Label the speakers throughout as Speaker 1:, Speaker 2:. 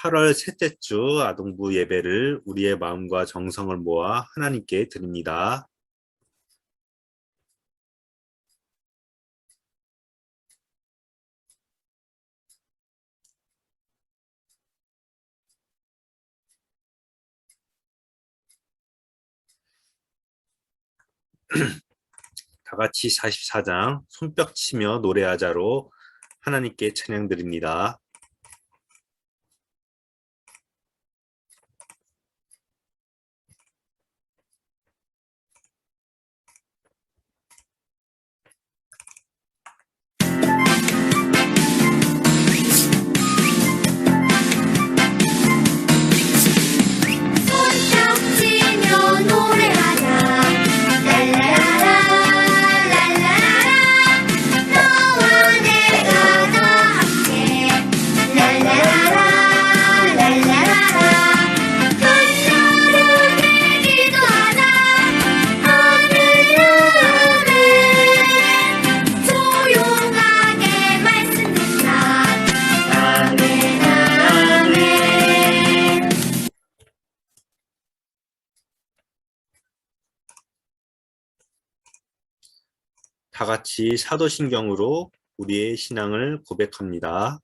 Speaker 1: 8월 셋째 주 아동부 예배를 우리의 마음과 정성을 모아 하나님께 드립니다. 다 같이 44장 손뼉 치며 노래하자로 하나님께 찬양 드립니다. 다 같이 사도신경으로 우리의 신앙을 고백합니다.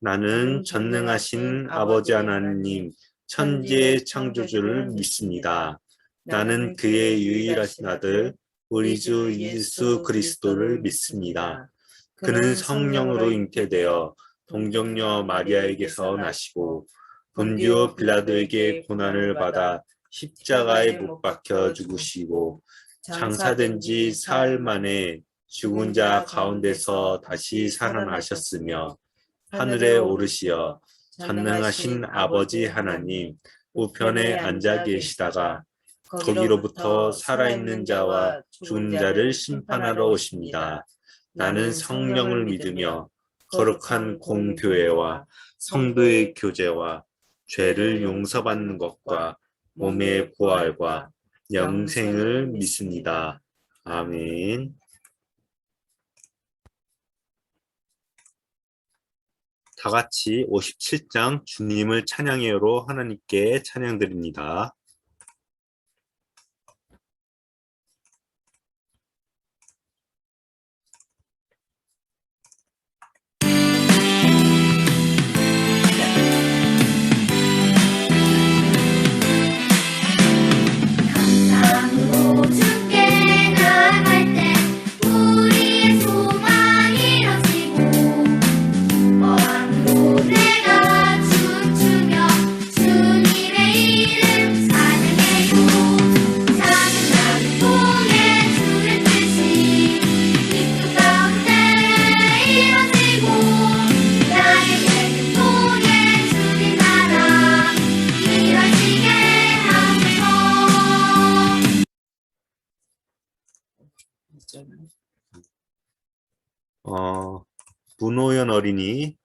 Speaker 1: 나는 전능하신 아버지 하나님, 천지의 창조주를 믿습니다. 나는 그의 유일하신 아들, 우리 주 예수 그리스도를 믿습니다. 그는 성령으로 잉태되어 동정녀 마리아에게서 나시고 본디오 빌라도에게 고난을 받아 십자가에 못 박혀 죽으시고 장사된 지 사흘 만에 죽은 자 가운데서 다시 살아나셨으며 하늘에 오르시어 전능하신 아버지 하나님 우편에 앉아 계시다가 거기로부터 살아있는 자와 죽은 자를 심판하러 오십니다. 나는 성령을 믿으며 거룩한 공교회와 성도의 교제와 죄를 용서받는 것과 몸의 부활과 영생을 믿습니다. 아멘. 다 같이 57장 주님을 찬양해요로 하나님께 찬양드립니다. 문호연 어린이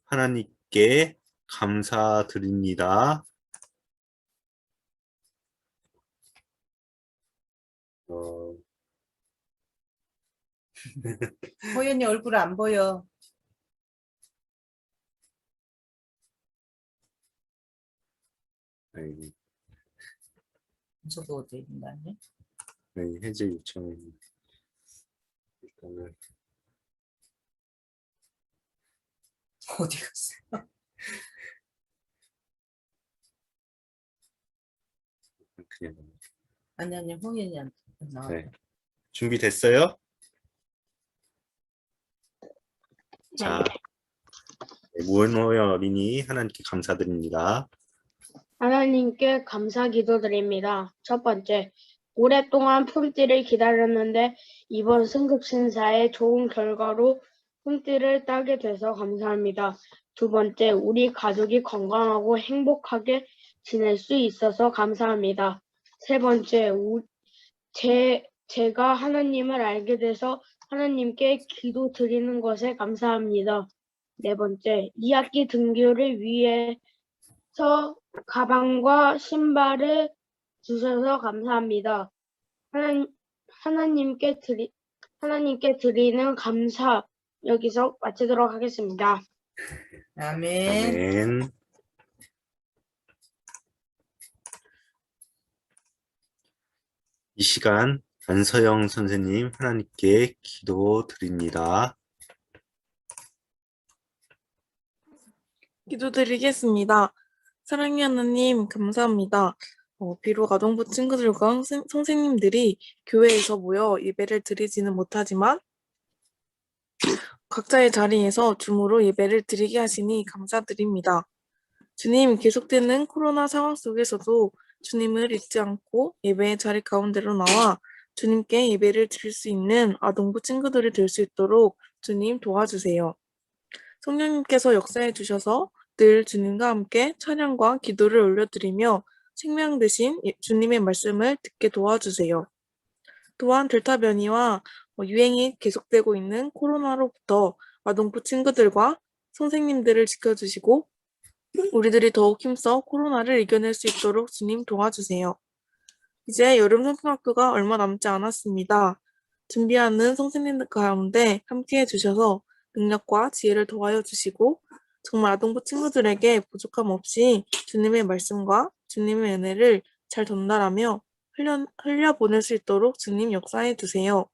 Speaker 1: 하나님께 감사드립니다.
Speaker 2: 호연이 얼굴 안 보여.
Speaker 1: 네.
Speaker 2: 저거 어디 있나요?
Speaker 1: 네, 해제 요청을 일단은
Speaker 2: 어디 갔어요?
Speaker 1: 그냥
Speaker 2: 아니 호연이 안 나와.
Speaker 1: 네. 준비됐어요? 자, 문호연 어린이 하나님께 감사드립니다.
Speaker 3: 하나님께 감사 기도드립니다. 첫 번째, 오랫동안 품띠를 기다렸는데 이번 승급 심사의 좋은 결과로 품띠를 따게 돼서 감사합니다. 두 번째, 우리 가족이 건강하고 행복하게 지낼 수 있어서 감사합니다. 세 번째, 제가 하나님을 알게 돼서 하나님께 기도드리는 것에 감사합니다. 네 번째, 2학기 등교를 위해서 가방과 신발을 주셔서 감사합니다. 하나님께 드리는 감사의 여기서 마치도록 하겠습니다.
Speaker 2: 아멘.
Speaker 1: 아멘. 이 시간 안서영 선생님 하나님께 기도드립니다.
Speaker 4: 기도드리겠습니다. 사랑의 하나님, 감사합니다. 비록 아동부 친구들과 선생님들이 교회에서 모여 예배를 드리지는 못하지만 각자의 자리에서 줌으로 예배를 드리게 하시니 감사드립니다. 주님, 계속되는 코로나 상황 속에서도 주님을 잊지 않고 예배의 자리 가운데로 나와 주님께 예배를 드릴 수 있는 아동부 친구들이 될 수 있도록 주님 도와주세요. 성령님께서 역사해 주셔서 늘 주님과 함께 찬양과 기도를 올려드리며 생명 되신 주님의 말씀을 듣게 도와주세요. 또한 델타 변이와 유행이 계속되고 있는 코로나로부터 아동부 친구들과 선생님들을 지켜주시고 우리들이 더욱 힘써 코로나를 이겨낼 수 있도록 주님 도와주세요. 이제 여름 성평학교가 얼마 남지 않았습니다. 준비하는 선생님들 가운데 함께해 주셔서 능력과 지혜를 더하여 주시고 정말 아동부 친구들에게 부족함 없이 주님의 말씀과 주님의 은혜를 잘 전달하며 흘려보낼 수 있도록 주님 역사해 주세요.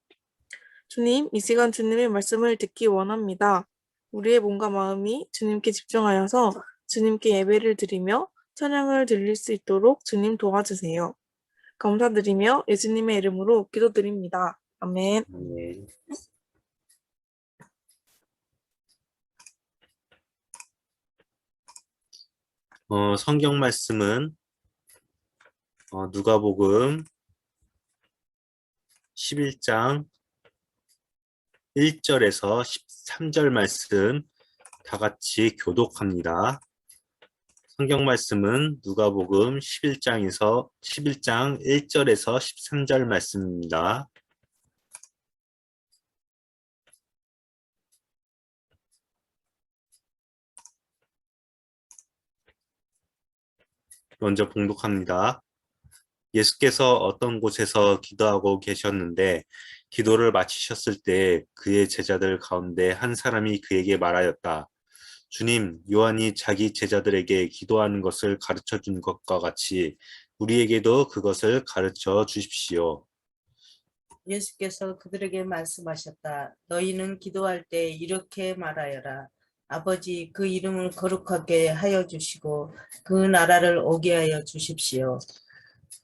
Speaker 4: 주님, 이 시간 주님의 말씀을 듣기 원합니다. 우리의 몸과 마음이 주님께 집중하여서 주님께 예배를 드리며 찬양을 드릴 수 있도록 주님 도와주세요. 감사드리며 예수님의 이름으로 기도드립니다. 아멘.
Speaker 1: 아멘. 성경 말씀은 누가복음 11장 1절에서 13절 말씀 다 같이 교독합니다. 성경 말씀은 누가복음 11장 1절에서 13절 말씀입니다. 먼저 봉독합니다. 예수께서 어떤 곳에서 기도하고 계셨는데 기도를 마치셨을 때 그의 제자들 가운데 한 사람이 그에게 말하였다. 주님, 요한이 자기 제자들에게 기도하는 것을 가르쳐 준 것과 같이 우리에게도 그것을 가르쳐 주십시오.
Speaker 2: 예수께서 그들에게 말씀하셨다. 너희는 기도할 때 이렇게 말하여라. 아버지, 그 이름을 거룩하게 하여 주시고 그 나라를 오게 하여 주십시오.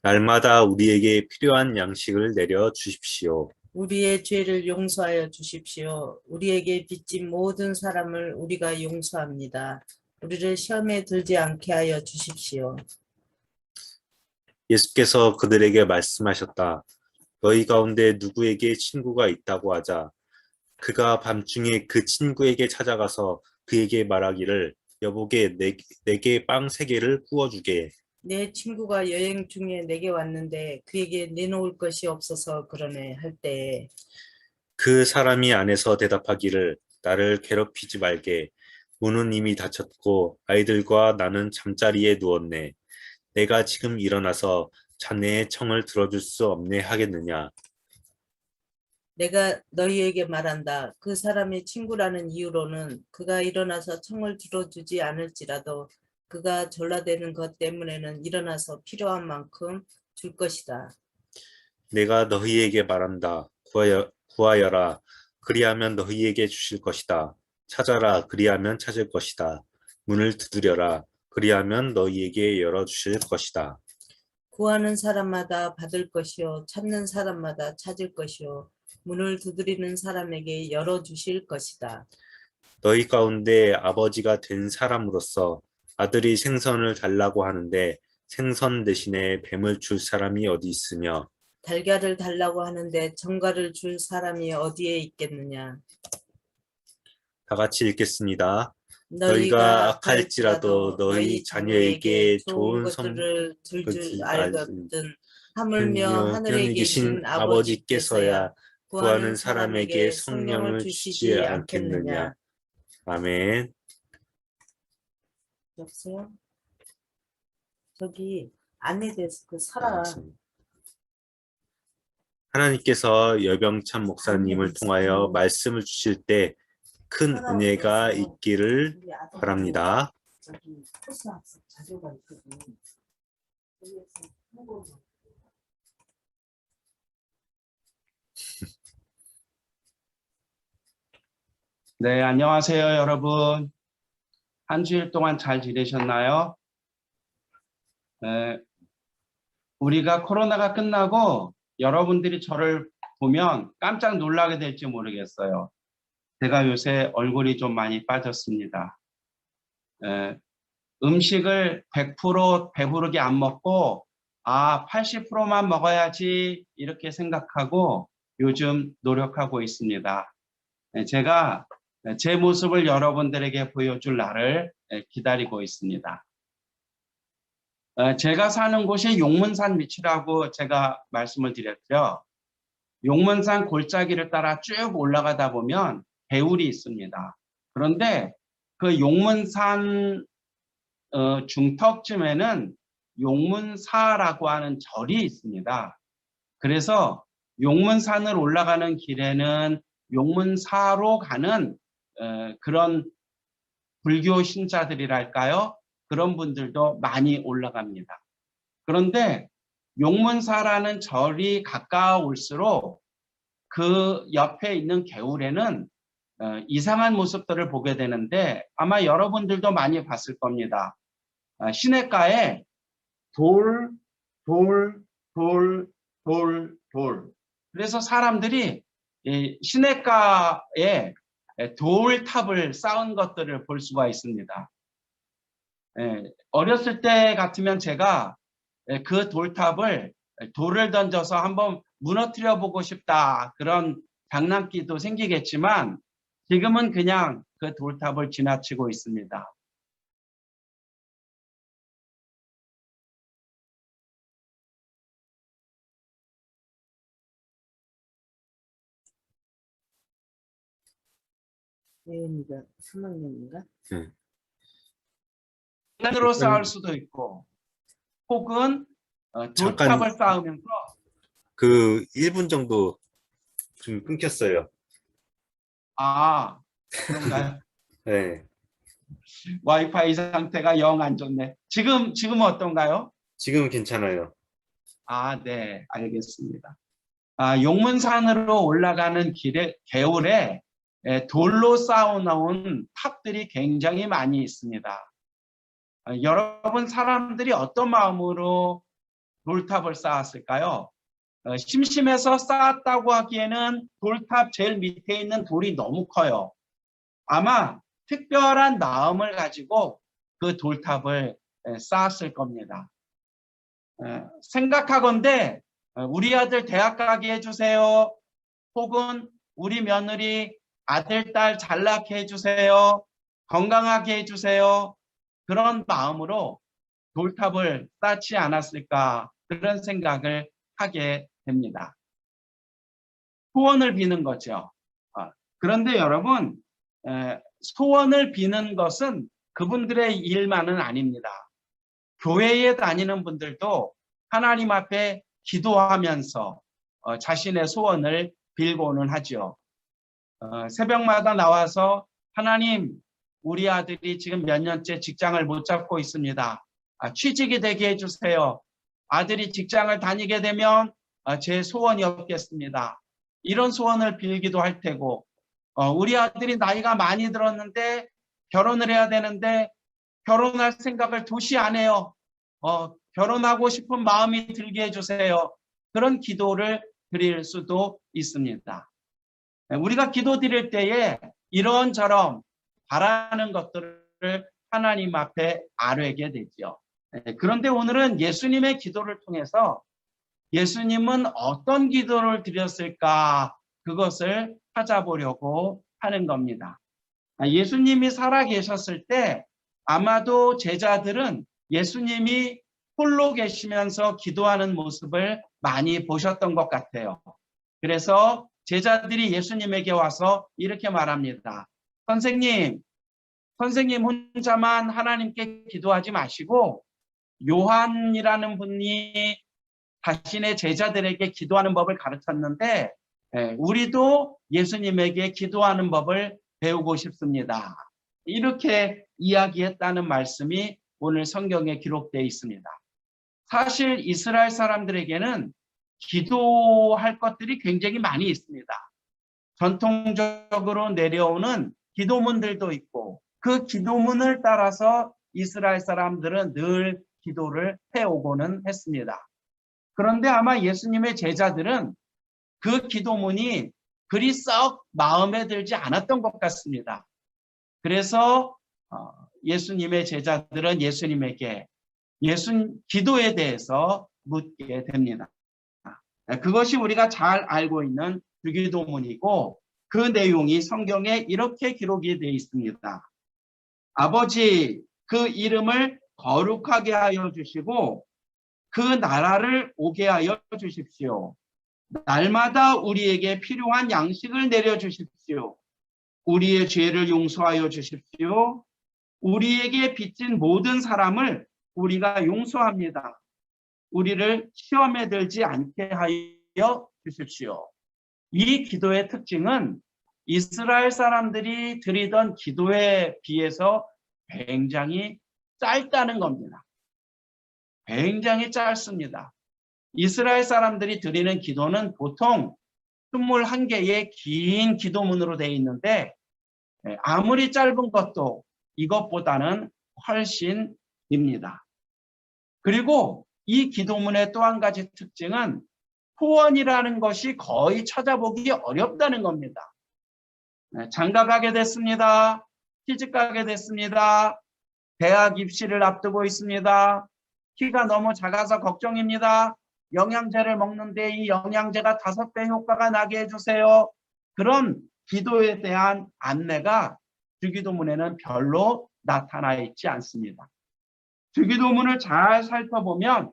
Speaker 1: 날마다 우리에게 필요한 양식을 내려 주십시오.
Speaker 2: 우리의 죄를 용서하여 주십시오. 우리에게 빚진 모든 사람을 우리가 용서합니다. 우리를 시험에 들지 않게 하여 주십시오.
Speaker 1: 예수께서 그들에게 말씀하셨다. 너희 가운데 누구에게 친구가 있다고 하자. 그가 밤중에 그 친구에게 찾아가서 그에게 말하기를 여보게 내게 빵 3개를 구워주게.
Speaker 2: 내 친구가 여행 중에 내게 왔는데 그에게 내놓을 것이 없어서 그러네 할 때에
Speaker 1: 그 사람이 안에서 대답하기를 나를 괴롭히지 말게. 문은 이미 닫혔고 아이들과 나는 잠자리에 누웠네. 내가 지금 일어나서 자네의 청을 들어줄 수 없네 하겠느냐.
Speaker 2: 내가 너희에게 말한다. 그 사람의 친구라는 이유로는 그가 일어나서 청을 들어주지 않을지라도 그가 졸라대는 것 때문에는 일어나서 필요한 만큼 줄 것이다.
Speaker 1: 내가 너희에게 말한다. 구하여라. 그리하면 너희에게 주실 것이다. 찾아라. 그리하면 찾을 것이다. 문을 두드려라. 그리하면 너희에게 열어주실 것이다.
Speaker 2: 구하는 사람마다 받을 것이요 찾는 사람마다 찾을 것이요 문을 두드리는 사람에게 열어주실 것이다.
Speaker 1: 너희 가운데 아버지가 된 사람으로서 아들이 생선을 달라고 하는데 생선 대신에 뱀을 줄 사람이 어디 있으며
Speaker 2: 달걀을 달라고 하는데 정갈을 줄 사람이 어디에 있겠느냐.
Speaker 1: 다 같이 읽겠습니다.
Speaker 2: 너희가 악할지라도 너희 자녀에게 좋은 것들을 줄 줄 알거든 하물며 하늘에 계신 아버지께서야 구하는 사람에게 성령을 주시지 않겠느냐.
Speaker 1: 아멘.
Speaker 2: 여보세요? 저기 안내돼서 그 살아.
Speaker 1: 하나님께서 여병찬 목사님을 통하여 말씀을 주실 때 큰 은혜가 있기를
Speaker 2: 우리 아들
Speaker 1: 바랍니다.
Speaker 2: 저기 코스학습 자료가 있거든. 거기에서 홍보 좀.
Speaker 5: 네, 안녕하세요, 여러분. 한 주일 동안 잘 지내셨나요? 우리가 코로나가 끝나고 여러분들이 저를 보면 깜짝 놀라게 될지 모르겠어요. 제가 요새 얼굴이 좀 많이 빠졌습니다. 음식을 100% 배부르게 안 먹고 80%만 먹어야지 이렇게 생각하고 요즘 노력하고 있습니다. 제가 제 모습을 여러분들에게 보여줄 날을 기다리고 있습니다. 제가 사는 곳이 용문산 밑이라고 제가 말씀을 드렸죠. 용문산 골짜기를 따라 쭉 올라가다 보면 개울이 있습니다. 그런데 그 용문산 중턱쯤에는 용문사라고 하는 절이 있습니다. 그래서 용문산을 올라가는 길에는 용문사로 가는 그런 불교 신자들이랄까요? 그런 분들도 많이 올라갑니다. 그런데 용문사라는 절이 가까울수록 그 옆에 있는 개울에는 이상한 모습들을 보게 되는데 아마 여러분들도 많이 봤을 겁니다. 시냇가에 돌. 그래서 사람들이 이 시냇가에 돌탑을 쌓은 것들을 볼 수가 있습니다. 어렸을 때 같으면 제가 그 돌탑을 돌을 던져서 한번 무너뜨려 보고 싶다 그런 장난기도 생기겠지만 지금은 그냥 그 돌탑을 지나치고 있습니다.
Speaker 2: 예은이가 3학년인가?
Speaker 5: 으로 쌓을 수도 있고 혹은
Speaker 1: 잠깐
Speaker 5: 돌탑을 쌓으면서
Speaker 1: 그 1분 정도 좀 끊겼어요.
Speaker 5: 그런가요?
Speaker 1: 네,
Speaker 5: 와이파이 상태가 영 안 좋네. 지금 어떤가요?
Speaker 1: 지금은 괜찮아요.
Speaker 5: 네, 알겠습니다. 용문산으로 올라가는 길에 개울에 돌로 쌓아놓은 탑들이 굉장히 많이 있습니다. 여러분 사람들이 어떤 마음으로 돌탑을 쌓았을까요? 심심해서 쌓았다고 하기에는 돌탑 제일 밑에 있는 돌이 너무 커요. 아마 특별한 마음을 가지고 그 돌탑을 쌓았을 겁니다. 생각하건대 우리 아들 대학 가게 해주세요. 혹은 우리 며느리 아들, 딸 잘 낳게 해주세요. 건강하게 해주세요. 그런 마음으로 돌탑을 쌓지 않았을까 그런 생각을 하게 됩니다. 소원을 비는 거죠. 그런데 여러분 소원을 비는 것은 그분들의 일만은 아닙니다. 교회에 다니는 분들도 하나님 앞에 기도하면서 자신의 소원을 빌고는 하죠. 새벽마다 나와서 하나님 우리 아들이 지금 몇 년째 직장을 못 잡고 있습니다. 취직이 되게 해주세요. 아들이 직장을 다니게 되면 제 소원이 없겠습니다. 이런 소원을 빌기도 할 테고 우리 아들이 나이가 많이 들었는데 결혼을 해야 되는데 결혼할 생각을 도시 안 해요. 결혼하고 싶은 마음이 들게 해주세요. 그런 기도를 드릴 수도 있습니다. 우리가 기도 드릴 때에 이런저런 바라는 것들을 하나님 앞에 아뢰게 되죠. 그런데 오늘은 예수님의 기도를 통해서 예수님은 어떤 기도를 드렸을까 그것을 찾아보려고 하는 겁니다. 예수님이 살아 계셨을 때 아마도 제자들은 예수님이 홀로 계시면서 기도하는 모습을 많이 보셨던 것 같아요. 그래서 제자들이 예수님에게 와서 이렇게 말합니다. 선생님 혼자만 하나님께 기도하지 마시고 요한이라는 분이 자신의 제자들에게 기도하는 법을 가르쳤는데 우리도 예수님에게 기도하는 법을 배우고 싶습니다. 이렇게 이야기했다는 말씀이 오늘 성경에 기록되어 있습니다. 사실 이스라엘 사람들에게는 기도할 것들이 굉장히 많이 있습니다. 전통적으로 내려오는 기도문들도 있고 그 기도문을 따라서 이스라엘 사람들은 늘 기도를 해오고는 했습니다. 그런데 아마 예수님의 제자들은 그 기도문이 그리 썩 마음에 들지 않았던 것 같습니다. 그래서 예수님의 제자들은 예수님에게 기도에 대해서 묻게 됩니다. 그것이 우리가 잘 알고 있는 주기도문이고 그 내용이 성경에 이렇게 기록이 되어 있습니다. 아버지, 그 이름을 거룩하게 하여 주시고 그 나라를 오게 하여 주십시오. 날마다 우리에게 필요한 양식을 내려주십시오. 우리의 죄를 용서하여 주십시오. 우리에게 빚진 모든 사람을 우리가 용서합니다. 우리를 시험에 들지 않게 하여 주십시오. 이 기도의 특징은 이스라엘 사람들이 드리던 기도에 비해서 굉장히 짧다는 겁니다. 굉장히 짧습니다. 이스라엘 사람들이 드리는 기도는 보통 21개의 긴 기도문으로 되어 있는데 아무리 짧은 것도 이것보다는 훨씬 깁니다. 그리고 이 기도문의 또 한 가지 특징은 소원이라는 것이 거의 찾아보기 어렵다는 겁니다. 장가 가게 됐습니다. 시집 가게 됐습니다. 대학 입시를 앞두고 있습니다. 키가 너무 작아서 걱정입니다. 영양제를 먹는데 이 영양제가 5배 효과가 나게 해주세요. 그런 기도에 대한 안내가 주기도문에는 별로 나타나 있지 않습니다. 주기도문을 잘 살펴보면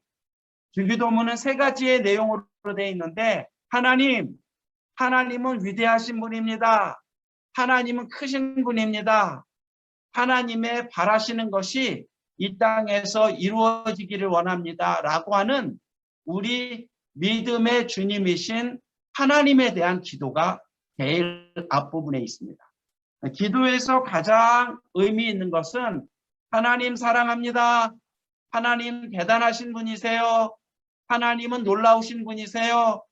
Speaker 5: 주기도문은 3가지의 내용으로 되어 있는데 하나님은 위대하신 분입니다. 하나님은 크신 분입니다. 하나님의 바라시는 것이 이 땅에서 이루어지기를 원합니다. 라고 하는 우리 믿음의 주님이신 하나님에 대한 기도가 제일 앞부분에 있습니다. 기도에서 가장 의미 있는 것은 하나님 사랑합니다. 하나님 대단하신 분이세요. 하나님은 놀라우신 분이세요.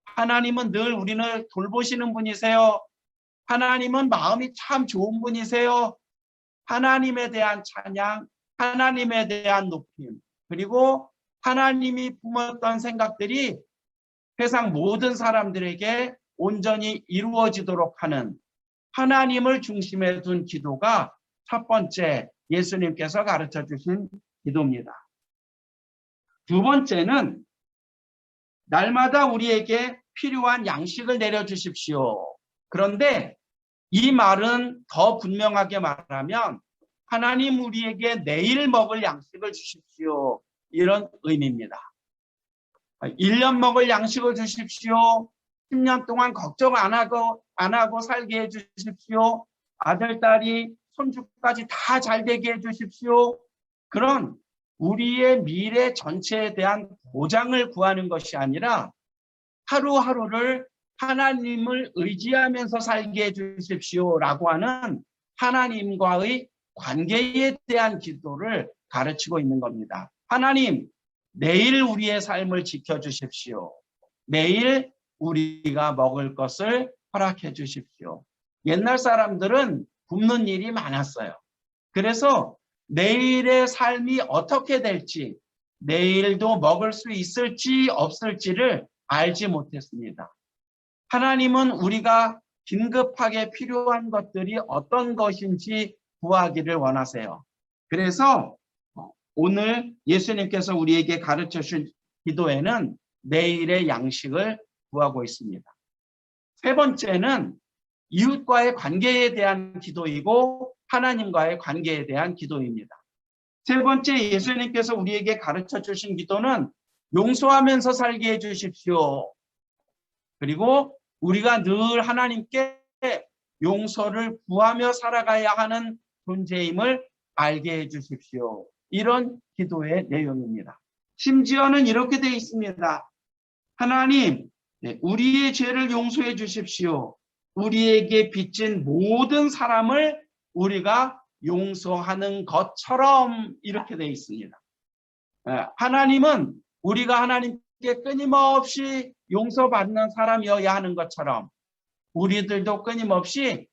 Speaker 5: 하나님은 늘 우리를 돌보시는 분이세요. 하나님은 마음이 참 좋은 분이세요. 하나님에 대한 찬양, 하나님에 대한 높임, 그리고 하나님이 품었던 생각들이 세상 모든 사람들에게 온전히 이루어지도록 하는 하나님을 중심에 둔 기도가 첫 번째 예수님께서 가르쳐 주신 기도입니다. 두 번째는 날마다 우리에게 필요한 양식을 내려주십시오. 그런데 이 말은 더 분명하게 말하면 하나님 우리에게 내일 먹을 양식을 주십시오. 이런 의미입니다. 1년 먹을 양식을 주십시오. 10년 동안 걱정 안 하고 살게 해주십시오. 아들, 딸이, 손주까지 다 잘 되게 해주십시오. 그런 우리의 미래 전체에 대한 보장을 구하는 것이 아니라 하루하루를 하나님을 의지하면서 살게 해주십시오라고 하는 하나님과의 관계에 대한 기도를 가르치고 있는 겁니다. 하나님, 내일 우리의 삶을 지켜주십시오. 내일 우리가 먹을 것을 허락해 주십시오. 옛날 사람들은 굶는 일이 많았어요. 그래서 내일의 삶이 어떻게 될지, 내일도 먹을 수 있을지 없을지를 알지 못했습니다. 하나님은 우리가 긴급하게 필요한 것들이 어떤 것인지 구하기를 원하세요. 그래서 오늘 예수님께서 우리에게 가르쳐 주신 기도에는 내일의 양식을 구하고 있습니다. 세 번째는 이웃과의 관계에 대한 기도이고 하나님과의 관계에 대한 기도입니다. 세 번째 예수님께서 우리에게 가르쳐 주신 기도는 용서하면서 살게 해주십시오. 그리고 우리가 늘 하나님께 용서를 구하며 살아가야 하는 존재임을 알게 해주십시오. 이런 기도의 내용입니다. 심지어는 이렇게 되어 있습니다. 하나님, 우리의 죄를 용서해 주십시오. 우리에게 빚진 모든 사람을 우리가 용서하는 것처럼 이렇게 되어 있습니다. 하나님은 우리가 하나님께 끊임없이 용서받는 사람이어야 하는 것처럼 우리들도 끊임없이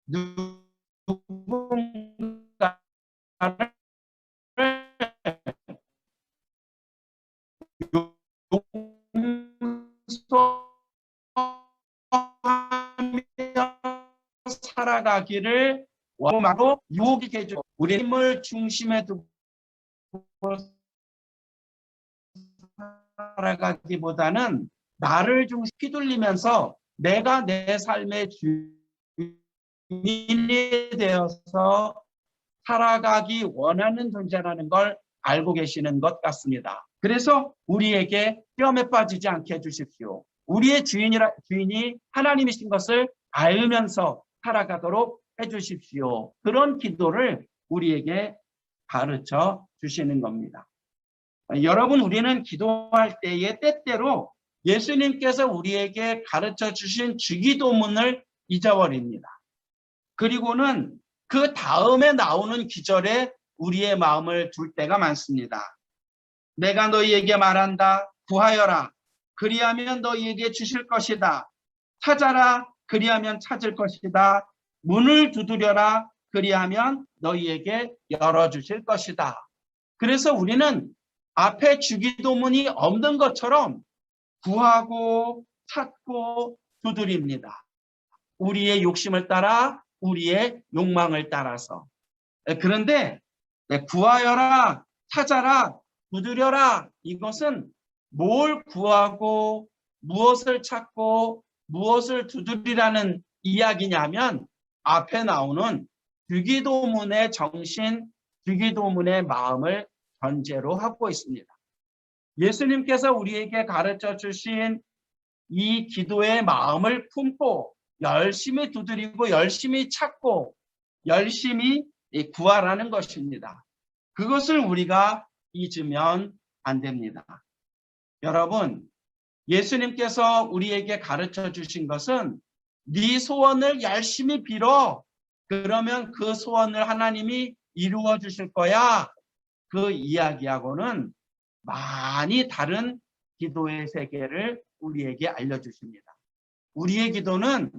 Speaker 5: 누군가를 용서하며 살아가기를 원하고 유혹이 해주고 우리 힘을 중심에 두고 살아가기보다는 나를 좀 휘둘리면서 내가 내 삶의 주인이 되어서 살아가기 원하는 존재라는 걸 알고 계시는 것 같습니다. 그래서 우리에게 시험에 빠지지 않게 해주십시오. 우리의 주인이 하나님이신 것을 알면서 살아가도록 해주십시오. 그런 기도를 우리에게 가르쳐 주시는 겁니다. 여러분, 우리는 기도할 때에 때때로 예수님께서 우리에게 가르쳐 주신 주기도문을 잊어버립니다. 그리고는 그 다음에 나오는 기절에 우리의 마음을 둘 때가 많습니다. 내가 너희에게 말한다. 구하여라. 그리하면 너희에게 주실 것이다. 찾아라. 그리하면 찾을 것이다. 문을 두드려라. 그리하면 너희에게 열어주실 것이다. 그래서 우리는 앞에 주기도문이 없는 것처럼 구하고 찾고 두드립니다. 우리의 욕심을 따라 우리의 욕망을 따라서. 그런데 구하여라, 찾아라, 두드려라, 이것은 뭘 구하고 무엇을 찾고 무엇을 두드리라는 이야기냐면 앞에 나오는 주기도문의 정신, 주기도문의 마음을 전제로 하고 있습니다. 예수님께서 우리에게 가르쳐 주신 이 기도의 마음을 품고 열심히 두드리고 열심히 찾고 열심히 구하라는 것입니다. 그것을 우리가 잊으면 안 됩니다. 여러분, 예수님께서 우리에게 가르쳐 주신 것은 네 소원을 열심히 빌어. 그러면 그 소원을 하나님이 이루어 주실 거야. 그 이야기하고는 많이 다른 기도의 세계를 우리에게 알려주십니다. 우리의 기도는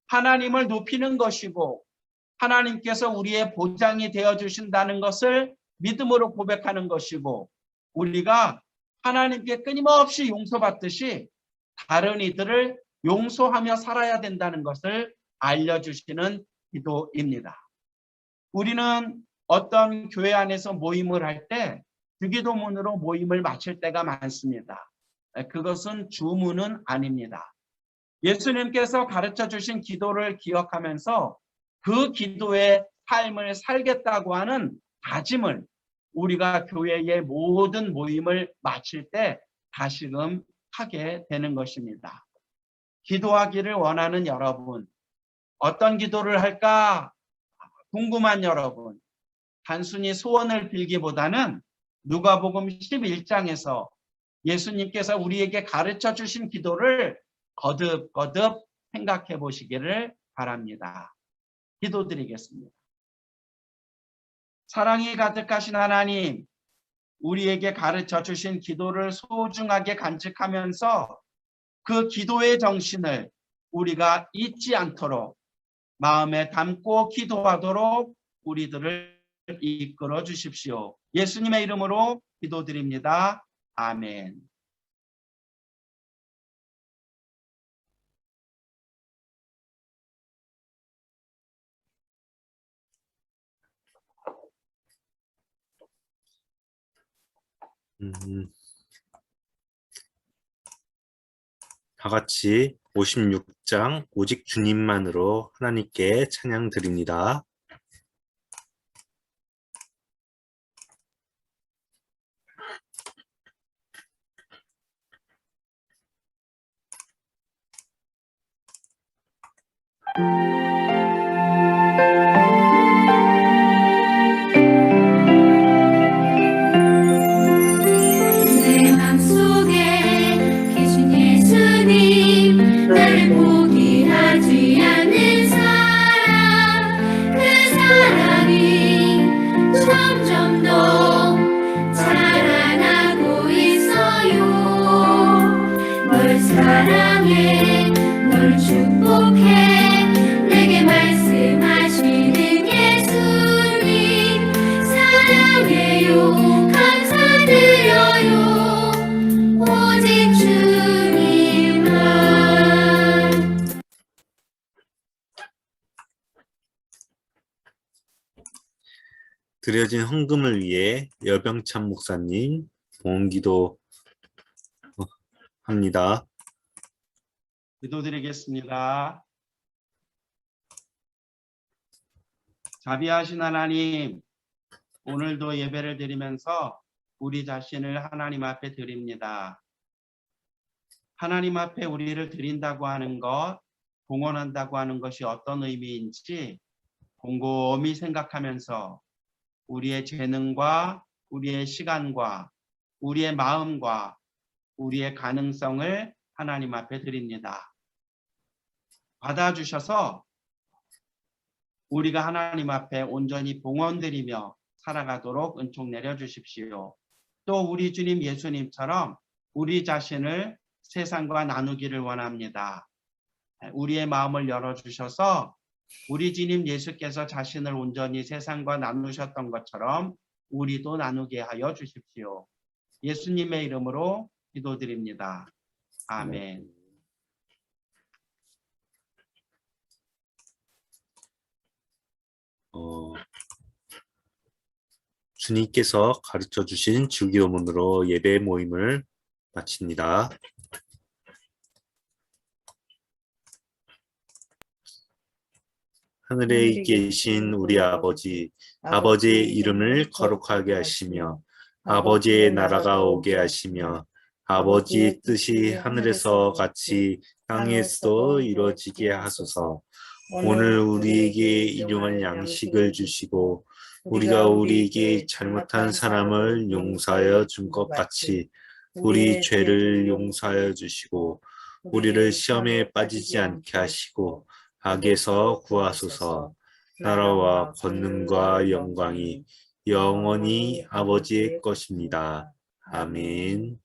Speaker 5: 하나님을 높이는 것이고 하나님께서 우리의 보장이 되어주신다는 것을 믿음으로 고백하는 것이고 우리가 하나님께 끊임없이 용서받듯이 다른 이들을 용서하며 살아야 된다는 것을 알려주시는 기도입니다. 우리는 어떤 교회 안에서 모임을 할 때 주기도문으로 모임을 마칠 때가 많습니다. 그것은 주문은 아닙니다. 예수님께서 가르쳐 주신 기도를 기억하면서 그 기도의 삶을 살겠다고 하는 다짐을 우리가 교회의 모든 모임을 마칠 때 다시금 하게 되는 것입니다. 기도하기를 원하는 여러분, 어떤 기도를 할까 궁금한 여러분, 단순히 소원을 빌기보다는 누가복음 11장에서 예수님께서 우리에게 가르쳐 주신 기도를 거듭거듭 생각해 보시기를 바랍니다. 기도드리겠습니다. 사랑이 가득하신 하나님, 우리에게 가르쳐 주신 기도를 소중하게 간직하면서 그 기도의 정신을 우리가 잊지 않도록 마음에 담고 기도하도록 우리들을 이끌어 주십시오. 예수님의 이름으로 기도드립니다. 아멘.
Speaker 1: 다 같이 56장 오직 주님만으로 하나님께 찬양 드립니다.
Speaker 6: 내 맘속에 계신 예수님 나를 포기하지
Speaker 1: 드려진 헌금을 위해 여병찬 목사님 봉헌기도 합니다.
Speaker 5: 기도드리겠습니다. 자비하신 하나님, 오늘도 예배를 드리면서 우리 자신을 하나님 앞에 드립니다. 하나님 앞에 우리를 드린다고 하는 것, 봉헌한다고 하는 것이 어떤 의미인지 곰곰이 생각하면서 우리의 재능과 우리의 시간과 우리의 마음과 우리의 가능성을 하나님 앞에 드립니다. 받아주셔서 우리가 하나님 앞에 온전히 봉헌드리며 살아가도록 은총 내려주십시오. 또 우리 주님 예수님처럼 우리 자신을 세상과 나누기를 원합니다. 우리의 마음을 열어주셔서 우리 주님 예수께서 자신을 온전히 세상과 나누셨던 것처럼 우리도 나누게 하여 주십시오. 예수님의 이름으로 기도드립니다. 아멘.
Speaker 1: 주님께서 가르쳐 주신 주기도문으로 예배 모임을 마칩니다. 하늘에 계신 우리 아버지, 아버지의 이름을 거룩하게 하시며 아버지의 나라가 오게 하시며 아버지의 뜻이 하늘에서 같이 땅에서도 이루어지게 하소서. 오늘 우리에게 일용할 양식을 주시고 우리가 우리에게 잘못한 사람을 용서하여 준 것 같이 우리 죄를 용서하여 주시고 우리를 시험에 빠지지 않게 하시고 악에서 구하소서. 나라와 권능과 영광이 영원히 아버지의 것입니다. 아멘.